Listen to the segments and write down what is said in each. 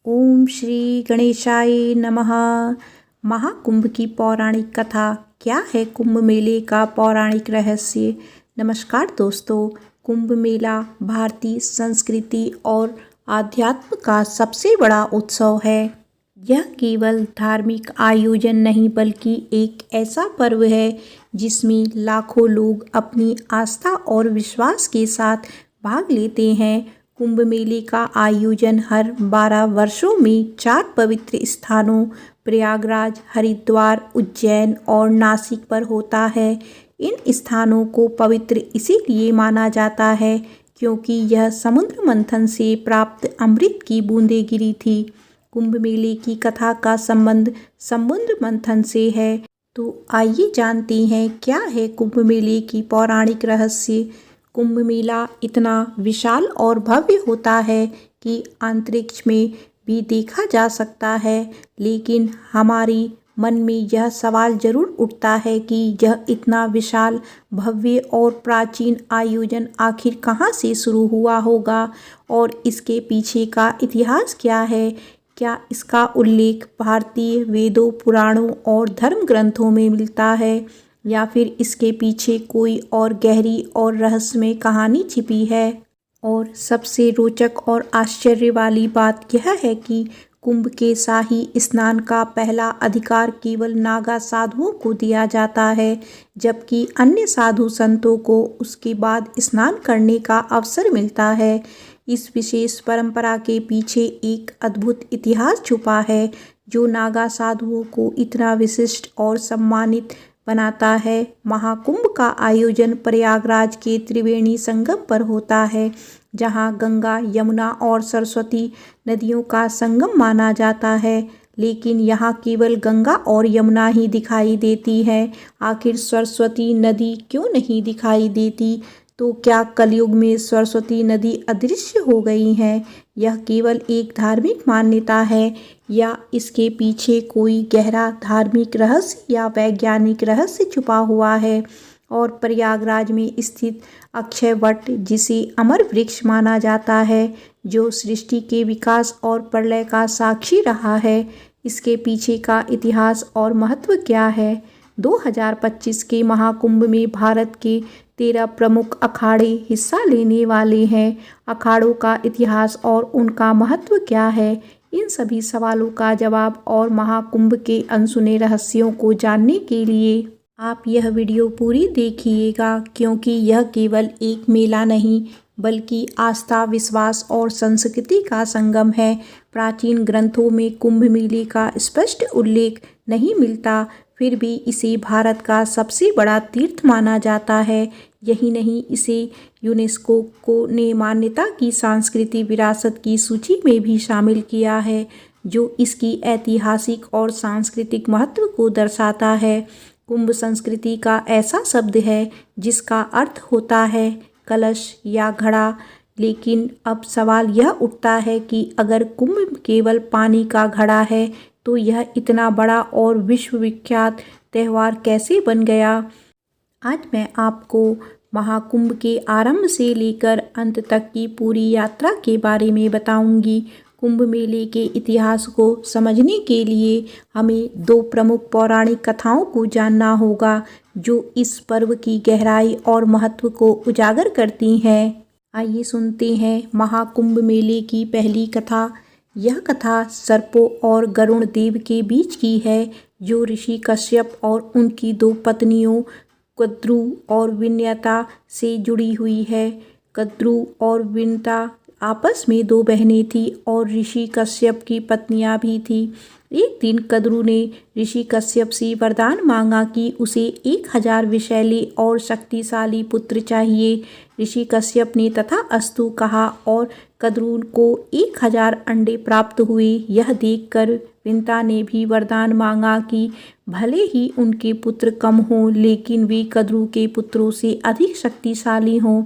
ओम श्री गणेशाय नमः। महाकुंभ की पौराणिक कथा। क्या है कुंभ मेले का पौराणिक रहस्य? नमस्कार दोस्तों। कुंभ मेला भारतीय संस्कृति और आध्यात्म का सबसे बड़ा उत्सव है। यह केवल धार्मिक आयोजन नहीं बल्कि एक ऐसा पर्व है जिसमें लाखों लोग अपनी आस्था और विश्वास के साथ भाग लेते हैं। कुंभ मेले का आयोजन हर 12 वर्षों में 4 पवित्र स्थानों प्रयागराज, हरिद्वार, उज्जैन और नासिक पर होता है। इन स्थानों को पवित्र इसीलिए माना जाता है क्योंकि यह समुद्र मंथन से प्राप्त अमृत की बूंदें गिरी थी। कुंभ मेले की कथा का संबंध समुद्र मंथन से है। तो आइए जानते हैं क्या है कुंभ मेले की पौराणिक रहस्य। कुंभ मेला इतना विशाल और भव्य होता है कि अंतरिक्ष में भी देखा जा सकता है, लेकिन हमारी मन में यह सवाल जरूर उठता है कि यह इतना विशाल, भव्य और प्राचीन आयोजन आखिर कहाँ से शुरू हुआ होगा और इसके पीछे का इतिहास क्या है। क्या इसका उल्लेख भारतीय वेदों, पुराणों और धर्म ग्रंथों में मिलता है या फिर इसके पीछे कोई और गहरी और रहस्यमय कहानी छिपी है। और सबसे रोचक और आश्चर्य वाली बात यह है कि कुंभ के शाही स्नान का पहला अधिकार केवल नागा साधुओं को दिया जाता है, जबकि अन्य साधु संतों को उसके बाद स्नान करने का अवसर मिलता है। इस विशेष परंपरा के पीछे एक अद्भुत इतिहास छुपा है जो नागा साधुओं को इतना विशिष्ट और सम्मानित बनाता है। महाकुंभ का आयोजन प्रयागराज के त्रिवेणी संगम पर होता है, जहां गंगा, यमुना और सरस्वती नदियों का संगम माना जाता है। लेकिन यहां केवल गंगा और यमुना ही दिखाई देती है। आखिर सरस्वती नदी क्यों नहीं दिखाई देती? तो क्या कलयुग में सरस्वती नदी अदृश्य हो गई हैं? यह केवल एक धार्मिक मान्यता है या इसके पीछे कोई गहरा धार्मिक रहस्य या वैज्ञानिक रहस्य छुपा हुआ है? और प्रयागराज में स्थित अक्षय वट, जिसे अमर वृक्ष माना जाता है, जो सृष्टि के विकास और प्रलय का साक्षी रहा है, इसके पीछे का इतिहास और महत्व क्या है? 2025 के महाकुंभ में भारत के 13 प्रमुख अखाड़े हिस्सा लेने वाले हैं। अखाड़ों का इतिहास और उनका महत्व क्या है? इन सभी सवालों का जवाब और महाकुंभ के अनसुने रहस्यों को जानने के लिए आप यह वीडियो पूरी देखिएगा, क्योंकि यह केवल एक मेला नहीं बल्कि आस्था, विश्वास और संस्कृति का संगम है। प्राचीन ग्रंथों में कुंभ मेले का स्पष्ट उल्लेख नहीं मिलता, फिर भी इसे भारत का सबसे बड़ा तीर्थ माना जाता है। यही नहीं, इसे यूनेस्को को ने मान्यता की सांस्कृतिक विरासत की सूची में भी शामिल किया है, जो इसकी ऐतिहासिक और सांस्कृतिक महत्व को दर्शाता है। कुंभ संस्कृति का ऐसा शब्द है जिसका अर्थ होता है कलश या घड़ा, लेकिन अब सवाल यह उठता है कि अगर कुंभ केवल पानी का घड़ा है तो यह इतना बड़ा और विश्वविख्यात त्यौहार कैसे बन गया? आज मैं आपको महाकुंभ के आरंभ से लेकर अंत तक की पूरी यात्रा के बारे में बताऊंगी। कुंभ मेले के इतिहास को समझने के लिए हमें 2 प्रमुख पौराणिक कथाओं को जानना होगा जो इस पर्व की गहराई और महत्व को उजागर करती हैं। आइए सुनते हैं महाकुंभ मेले की पहली कथा। यह कथा सर्पों और गरुड़ देव के बीच की है, जो ऋषि कश्यप और उनकी 2 पत्नियों कद्रू और विन्यता से जुड़ी हुई है। कद्रू और विन्यता आपस में 2 बहनें थीं और ऋषि कश्यप की पत्नियां भी थीं। एक दिन कद्रू ने ऋषि कश्यप से वरदान मांगा कि उसे 1000 विषैले और शक्तिशाली पुत्र चाहिए। ऋषि कश्यप ने तथास्तु कहा और कद्रू को 1000 अंडे प्राप्त हुए। यह देखकर विन्यता ने भी वरदान मांगा कि भले ही उनके पुत्र कम हों, लेकिन वे कद्रू के पुत्रों से अधिक शक्तिशाली हों।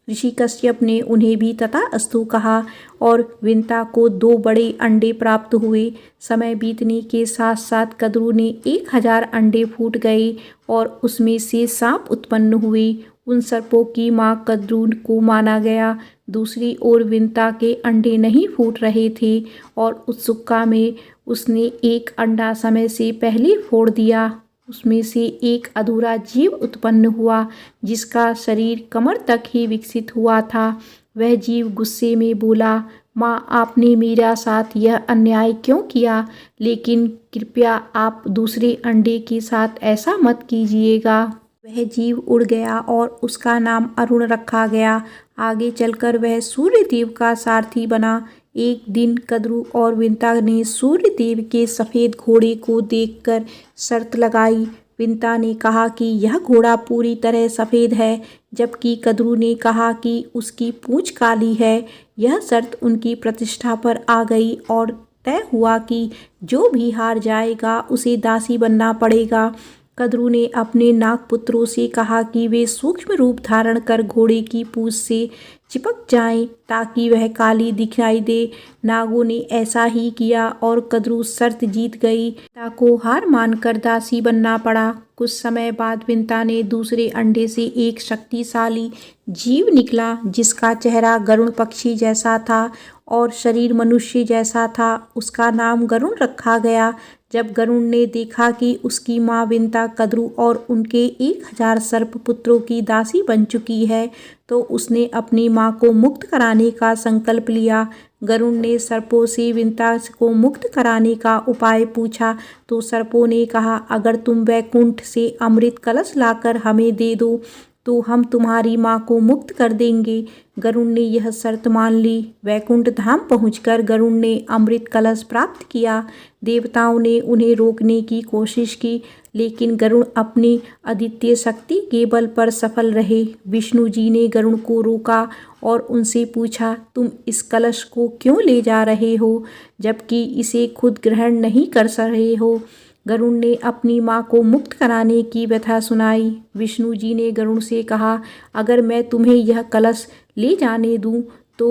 ऋषि कश्यप ने उन्हें भी तथास्तु कहा और विन्यता को 2 बड़े अंडे प्राप्त हुए। समय बीतने के साथ साथ कद्रू ने 1000 अंडे फूट गए और उसमें से सांप उत्पन्न हुए। उन सर्पों की मां कद्रू को माना गया। दूसरी ओर विंता के अंडे नहीं फूट रहे थे और उत्सुकता में उसने एक अंडा समय से पहले फोड़ दिया। उसमें से एक अधूरा जीव उत्पन्न हुआ जिसका शरीर कमर तक ही विकसित हुआ था। वह जीव गुस्से में बोला, माँ, आपने मेरा साथ यह अन्याय क्यों किया? लेकिन कृपया आप दूसरे अंडे के साथ ऐसा मत कीजिएगा। वह जीव उड़ गया और उसका नाम अरुण रखा गया। आगे चलकर वह सूर्यदेव का सारथी बना। एक दिन कद्रू और विंता ने सूर्यदेव के सफ़ेद घोड़े को देखकर शर्त लगाई। विंता ने कहा कि यह घोड़ा पूरी तरह सफ़ेद है, जबकि कद्रू ने कहा कि उसकी पूंछ काली है। यह शर्त उनकी प्रतिष्ठा पर आ गई और तय हुआ कि जो भी हार जाएगा उसे दासी बनना पड़ेगा। कद्रू ने अपने नागपुत्रों से कहा कि वे सूक्ष्म रूप धारण कर घोड़े की पूंछ से चिपक जाएं ताकि वह काली दिखाई दे। नागों ने ऐसा ही किया और कद्रू शर्त जीत गई। विंता को हार मानकर दासी बनना पड़ा। कुछ समय बाद विंता ने दूसरे अंडे से एक शक्तिशाली जीव निकला जिसका चेहरा गरुड़ पक्षी जैसा था और शरीर मनुष्य जैसा था। उसका नाम गरुड़ रखा गया। जब गरुड़ ने देखा कि उसकी माँ विंता कद्रू और उनके 1000 सर्प पुत्रों की दासी बन चुकी है तो उसने अपनी माँ को मुक्त कराने का संकल्प लिया। गरुड़ ने सर्पों से विंता को मुक्त कराने का उपाय पूछा तो सर्पों ने कहा, अगर तुम वैकुंठ से अमृत कलश लाकर हमें दे दो तो हम तुम्हारी माँ को मुक्त कर देंगे। गरुड़ ने यह शर्त मान ली। वैकुंठ धाम पहुंचकर गरुड़ ने अमृत कलश प्राप्त किया। देवताओं ने उन्हें रोकने की कोशिश की, लेकिन गरुड़ अपनी अद्वितीय शक्ति के बल पर सफल रहे। विष्णु जी ने गरुड़ को रोका और उनसे पूछा, तुम इस कलश को क्यों ले जा रहे हो, जबकि इसे खुद ग्रहण नहीं कर रहे हो? गरुड़ ने अपनी माँ को मुक्त कराने की व्यथा सुनाई। विष्णु जी ने गरुड़ से कहा, अगर मैं तुम्हें यह कलश ले जाने दूं तो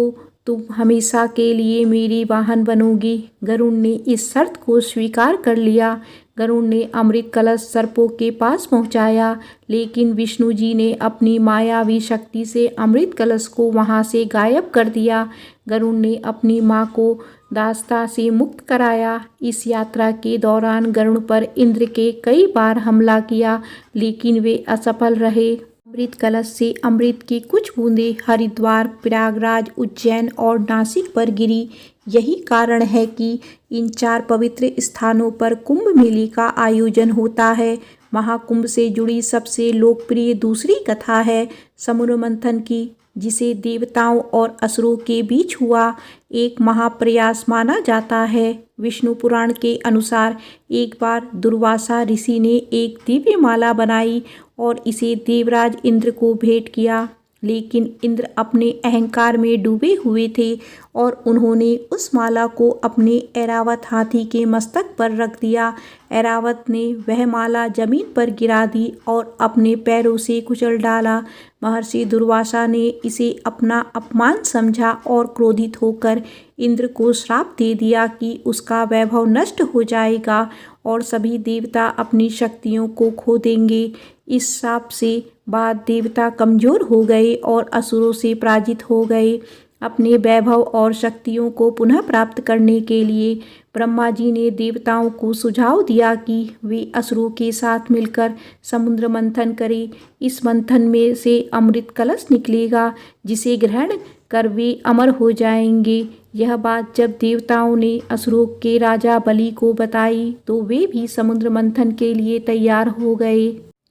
तुम हमेशा के लिए मेरी वाहन बनोगी। गरुड़ ने इस शर्त को स्वीकार कर लिया। गरुड़ ने अमृत कलश सर्पों के पास पहुंचाया, लेकिन विष्णु जी ने अपनी मायावी शक्ति से अमृत कलश को वहां से गायब कर दिया। गरुड़ ने अपनी माँ को दासता से मुक्त कराया। इस यात्रा के दौरान गरुड़ पर इंद्र के कई बार हमला किया, लेकिन वे असफल रहे। अमृत कलश से अमृत की कुछ बूंदें हरिद्वार, प्रयागराज, उज्जैन और नासिक पर गिरी। यही कारण है कि इन 4 पवित्र स्थानों पर कुंभ मेले का आयोजन होता है। महाकुंभ से जुड़ी सबसे लोकप्रिय दूसरी कथा है समुद्र मंथन की, जिसे देवताओं और असुरों के बीच हुआ एक महाप्रयास माना जाता है। विष्णु पुराण के अनुसार एक बार दुर्वासा ऋषि ने एक दिव्य माला बनाई और इसे देवराज इंद्र को भेंट किया, लेकिन इंद्र अपने अहंकार में डूबे हुए थे और उन्होंने उस माला को अपने ऐरावत हाथी के मस्तक पर रख दिया। ऐरावत ने वह माला जमीन पर गिरा दी और अपने पैरों से कुचल डाला। महर्षि दुर्वासा ने इसे अपना अपमान समझा और क्रोधित होकर इंद्र को श्राप दे दिया कि उसका वैभव नष्ट हो जाएगा और सभी देवता अपनी शक्तियों को खो देंगे। इस श्राप से बाद देवता कमजोर हो गए और असुरों से पराजित हो गए। अपने वैभव और शक्तियों को पुनः प्राप्त करने के लिए ब्रह्मा जी ने देवताओं को सुझाव दिया कि वे असुरों के साथ मिलकर समुद्र मंथन करें। इस मंथन में से अमृत कलश निकलेगा, जिसे ग्रहण कर वे अमर हो जाएंगे। यह बात जब देवताओं ने असुरों के राजा बलि को बताई तो वे भी समुद्र मंथन के लिए तैयार हो गए।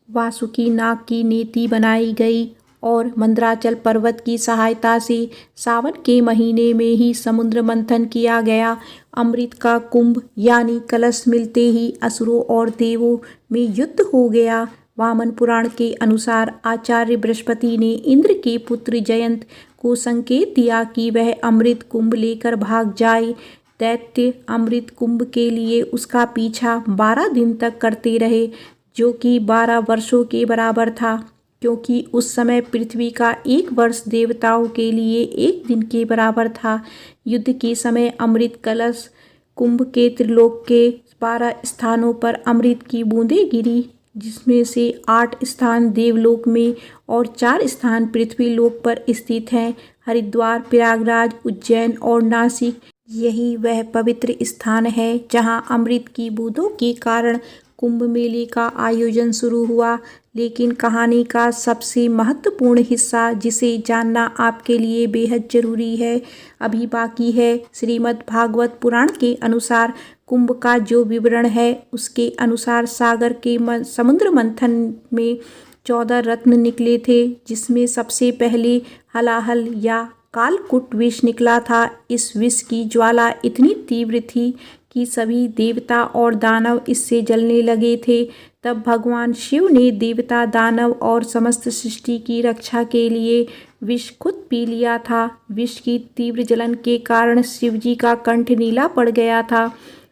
वासुकी नाग की नेति बनाई गई और मंदराचल पर्वत की सहायता से सावन के महीने में ही समुद्र मंथन किया गया। अमृत का कुंभ यानी कलश मिलते ही असुरों और देवों में युद्ध हो गया। वामन पुराण के अनुसार आचार्य बृहस्पति ने इंद्र के पुत्र जयंत को संकेत दिया कि वह अमृत कुंभ लेकर भाग जाए। दैत्य अमृत कुंभ के लिए उसका पीछा 12 दिन तक करते रहे, जो कि 12 वर्षों के बराबर था, क्योंकि उस समय पृथ्वी का 1 वर्ष देवताओं के लिए 1 दिन के बराबर था। युद्ध के समय अमृत कलश कुंभ के त्रिलोक के 12 स्थानों पर अमृत की बूंदें गिरी। जिसमें से 8 स्थान देवलोक में और 4 स्थान पृथ्वीलोक पर स्थित हैं। हरिद्वार, प्रयागराज, उज्जैन और नासिक यही वह पवित्र स्थान है जहां अमृत की बूंदों के कारण कुंभ मेले का आयोजन शुरू हुआ। लेकिन कहानी का सबसे महत्वपूर्ण हिस्सा, जिसे जानना आपके लिए बेहद जरूरी है, अभी बाकी है। श्रीमद् भागवत पुराण के अनुसार कुंभ का जो विवरण है, उसके अनुसार सागर के समुद्र मंथन में 14 रत्न निकले थे, जिसमें सबसे पहले हलाहल या कालकूट विष निकला था। इस विष की ज्वाला इतनी तीव्र थी कि सभी देवता और दानव इससे जलने लगे थे। तब भगवान शिव ने देवता, दानव और समस्त सृष्टि की रक्षा के लिए विष खुद पी लिया था। विष की तीव्र जलन के कारण शिवजी का कंठ नीला पड़ गया था,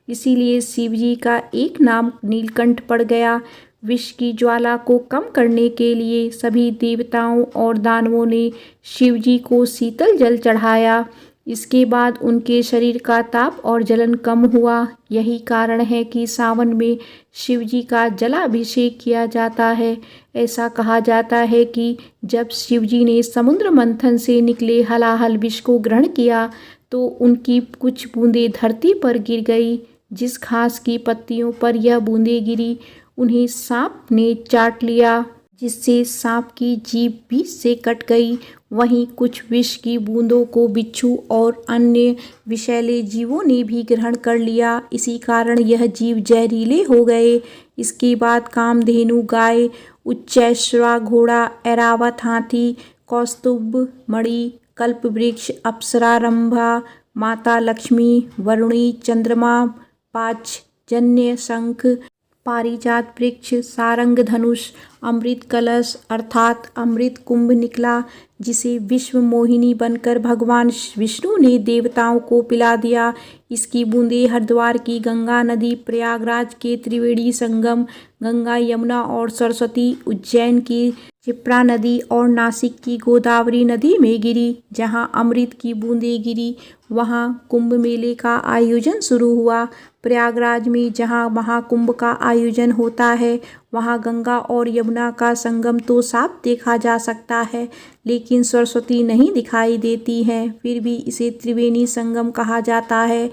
इसीलिए शिवजी का एक नाम नीलकंठ पड़ गया। विष की ज्वाला को कम करने के लिए सभी देवताओं और दानवों ने शिवजी को शीतल जल चढ़ाया। इसके बाद उनके शरीर का ताप और जलन कम हुआ। यही कारण है कि सावन में शिवजी का जलाभिषेक किया जाता है। ऐसा कहा जाता है कि जब शिवजी ने समुद्र मंथन से निकले हलाहल विष को ग्रहण किया तो उनकी कुछ बूंदें धरती पर गिर गई। जिस घास की पत्तियों पर यह बूंदें गिरी, उन्हें सांप ने चाट लिया, जिससे सांप की जीभ बीच से कट गई। वहीं कुछ विष की बूंदों को बिच्छू और अन्य विषैले जीवों ने भी ग्रहण कर लिया। इसी कारण यह जीव जहरीले हो गए। इसके बाद कामधेनु गाय, उच्चैश्रवा घोड़ा, ऐरावत हाथी, कौस्तुभ मणि, कल्प वृक्ष, अप्सरा रंभा, माता लक्ष्मी, वरुणी, चंद्रमा, पांचजन्य, शंख, पारिजात वृक्ष, सारंग धनुष, अमृत कलश अर्थात अमृत कुंभ निकला, जिसे विश्व मोहिनी बनकर भगवान विष्णु ने देवताओं को पिला दिया। इसकी बूंदें हरिद्वार की गंगा नदी, प्रयागराज के त्रिवेणी संगम गंगा, यमुना और सरस्वती, उज्जैन की क्षिप्रा नदी और नासिक की गोदावरी नदी में गिरी। जहां अमृत की बूंदें गिरी, वहां कुंभ मेले का आयोजन शुरू हुआ। प्रयागराज में जहां महाकुंभ का आयोजन होता है, वहां गंगा और यमुना का संगम तो साफ देखा जा सकता है, लेकिन सरस्वती नहीं दिखाई देती है। फिर भी इसे त्रिवेणी संगम कहा जाता है।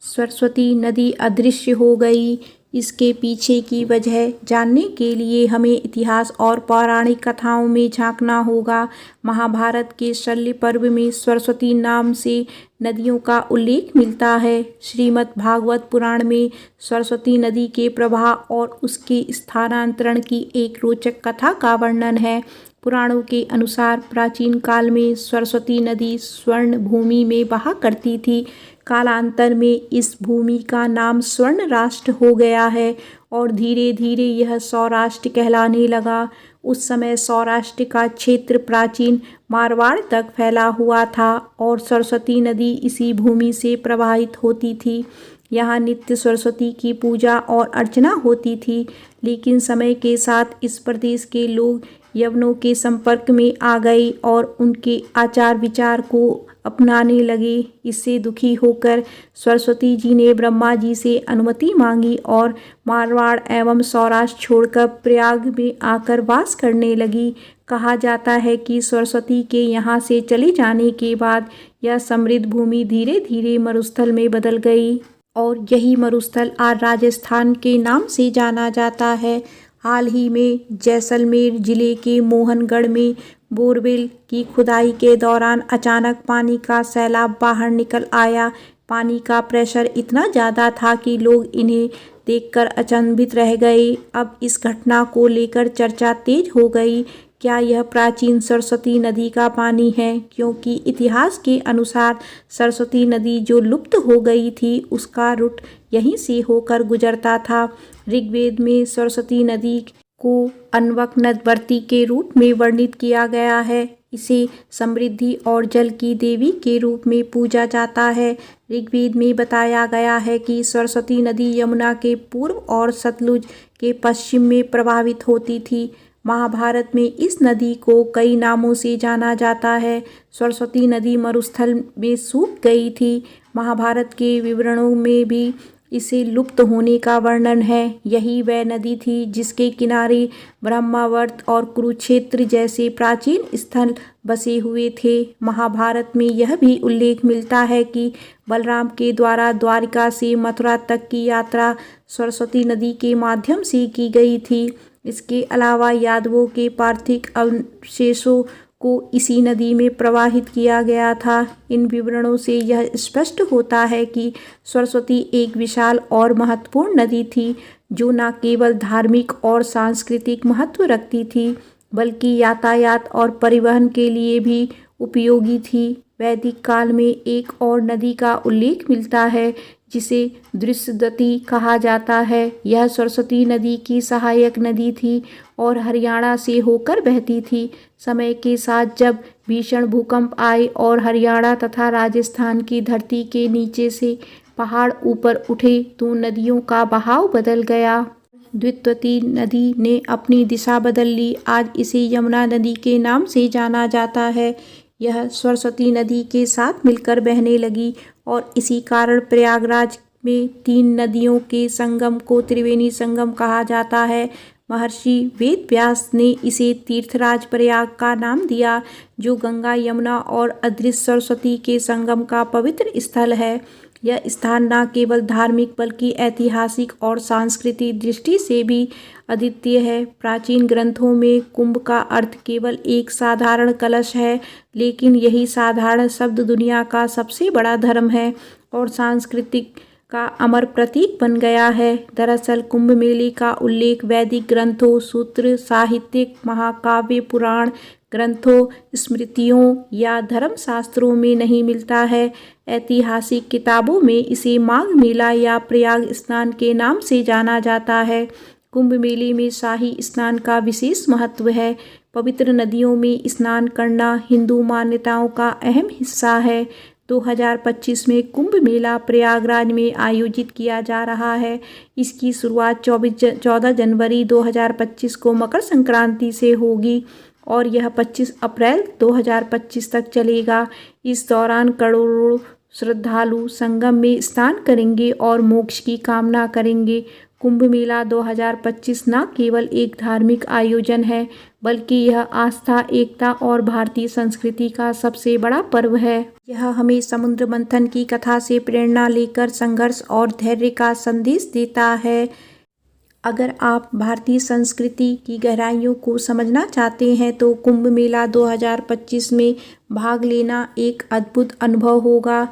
सरस्वती नदी अदृश्य हो गई। इसके पीछे की वजह जानने के लिए हमें इतिहास और पौराणिक कथाओं में झांकना होगा। महाभारत के शल्य पर्व में सरस्वती नाम से नदियों का उल्लेख मिलता है। श्रीमद् भागवत पुराण में सरस्वती नदी के प्रवाह और उसके स्थानांतरण की एक रोचक कथा का वर्णन है। पुराणों के अनुसार प्राचीन काल में सरस्वती नदी स्वर्ण भूमि में बहा करती थी। कालांतर में इस भूमि का नाम स्वर्ण राष्ट्र हो गया है और धीरे धीरे यह सौराष्ट्र कहलाने लगा। उस समय सौराष्ट्र का क्षेत्र प्राचीन मारवाड़ तक फैला हुआ था और सरस्वती नदी इसी भूमि से प्रवाहित होती थी। यहाँ नित्य सरस्वती की पूजा और अर्चना होती थी, लेकिन समय के साथ इस प्रदेश के लोग यवनों के संपर्क में आ गए और उनके आचार विचार को अपनाने लगे। इससे दुखी होकर सरस्वती जी ने ब्रह्मा जी से अनुमति मांगी और मारवाड़ एवं सौराष्ट्र छोड़कर प्रयाग में आकर वास करने लगी। कहा जाता है कि सरस्वती के यहाँ से चले जाने के बाद यह समृद्ध भूमि धीरे धीरे मरुस्थल में बदल गई और यही मरुस्थल आज राजस्थान के नाम से जाना जाता है। हाल ही में जैसलमेर जिले के मोहनगढ़ में बोरवेल की खुदाई के दौरान अचानक पानी का सैलाब बाहर निकल आया। पानी का प्रेशर इतना ज़्यादा था कि लोग इन्हें देखकर अचंभित रह गए। अब इस घटना को लेकर चर्चा तेज हो गई। क्या यह प्राचीन सरस्वती नदी का पानी है? क्योंकि इतिहास के अनुसार सरस्वती नदी जो लुप्त हो गई थी, उसका रुट यहीं से होकर गुजरता था। ऋग्वेद में सरस्वती नदी को अन्वक नदवर्ती के रूप में वर्णित किया गया है। इसे समृद्धि और जल की देवी के रूप में पूजा जाता है। ऋग्वेद में बताया गया है कि सरस्वती नदी यमुना के पूर्व और सतलुज के पश्चिम में प्रवाहित होती थी। महाभारत में इस नदी को कई नामों से जाना जाता है। सरस्वती नदी मरुस्थल में सूख गई थी। महाभारत के विवरणों में भी इसे लुप्त होने का वर्णन है। यही वह नदी थी जिसके किनारे ब्रह्मावर्त और कुरुक्षेत्र जैसे प्राचीन स्थल बसे हुए थे। महाभारत में यह भी उल्लेख मिलता है कि बलराम के द्वारा द्वारिका से मथुरा तक की यात्रा सरस्वती नदी के माध्यम से की गई थी। इसके अलावा यादवों के पार्थिव अवशेषों को इसी नदी में प्रवाहित किया गया था। इन विवरणों से यह स्पष्ट होता है कि सरस्वती एक विशाल और महत्वपूर्ण नदी थी, जो न केवल धार्मिक और सांस्कृतिक महत्व रखती थी, बल्कि यातायात और परिवहन के लिए भी उपयोगी थी। वैदिक काल में एक और नदी का उल्लेख मिलता है, जिसे दृश्यवती कहा जाता है। यह सरस्वती नदी की सहायक नदी थी और हरियाणा से होकर बहती थी। समय के साथ जब भीषण भूकंप आए और हरियाणा तथा राजस्थान की धरती के नीचे से पहाड़ ऊपर उठे, तो नदियों का बहाव बदल गया। द्वितीय नदी ने अपनी दिशा बदल ली। आज इसे यमुना नदी के नाम से जाना जाता है। यह सरस्वती नदी के साथ मिलकर बहने लगी और इसी कारण प्रयागराज में 3 नदियों के संगम को त्रिवेणी संगम कहा जाता है। महर्षि वेद व्यास ने इसे तीर्थराज प्रयाग का नाम दिया, जो गंगा, यमुना और अदृश्य सरस्वती के संगम का पवित्र स्थल है। यह स्थान न केवल धार्मिक बल्कि ऐतिहासिक और सांस्कृतिक दृष्टि से भी अद्वितीय है। प्राचीन ग्रंथों में कुंभ का अर्थ केवल एक साधारण कलश है, लेकिन यही साधारण शब्द दुनिया का सबसे बड़ा धर्म है और सांस्कृतिक का अमर प्रतीक बन गया है। दरअसल कुंभ मेले का उल्लेख वैदिक ग्रंथों, सूत्र, साहित्यिक, महाकाव्य, पुराण ग्रंथों, स्मृतियों या धर्मशास्त्रों में नहीं मिलता है। ऐतिहासिक किताबों में इसे माघ मेला या प्रयाग स्नान के नाम से जाना जाता है। कुंभ मेले में शाही स्नान का विशेष महत्व है। पवित्र नदियों में स्नान करना हिंदू मान्यताओं का अहम हिस्सा है। 2025 में कुंभ मेला प्रयागराज में आयोजित किया जा रहा है। इसकी शुरुआत 14 जनवरी 2025 को मकर संक्रांति से होगी और यह 25 अप्रैल 2025 तक चलेगा। इस दौरान करोड़ों श्रद्धालु संगम में स्नान करेंगे और मोक्ष की कामना करेंगे। कुंभ मेला 2025 न केवल एक धार्मिक आयोजन है, बल्कि यह आस्था, एकता और भारतीय संस्कृति का सबसे बड़ा पर्व है। यह हमें समुद्र मंथन की कथा से प्रेरणा लेकर संघर्ष और धैर्य का संदेश देता है। अगर आप भारतीय संस्कृति की गहराइयों को समझना चाहते हैं तो कुंभ मेला 2025 में भाग लेना एक अद्भुत अनुभव होगा।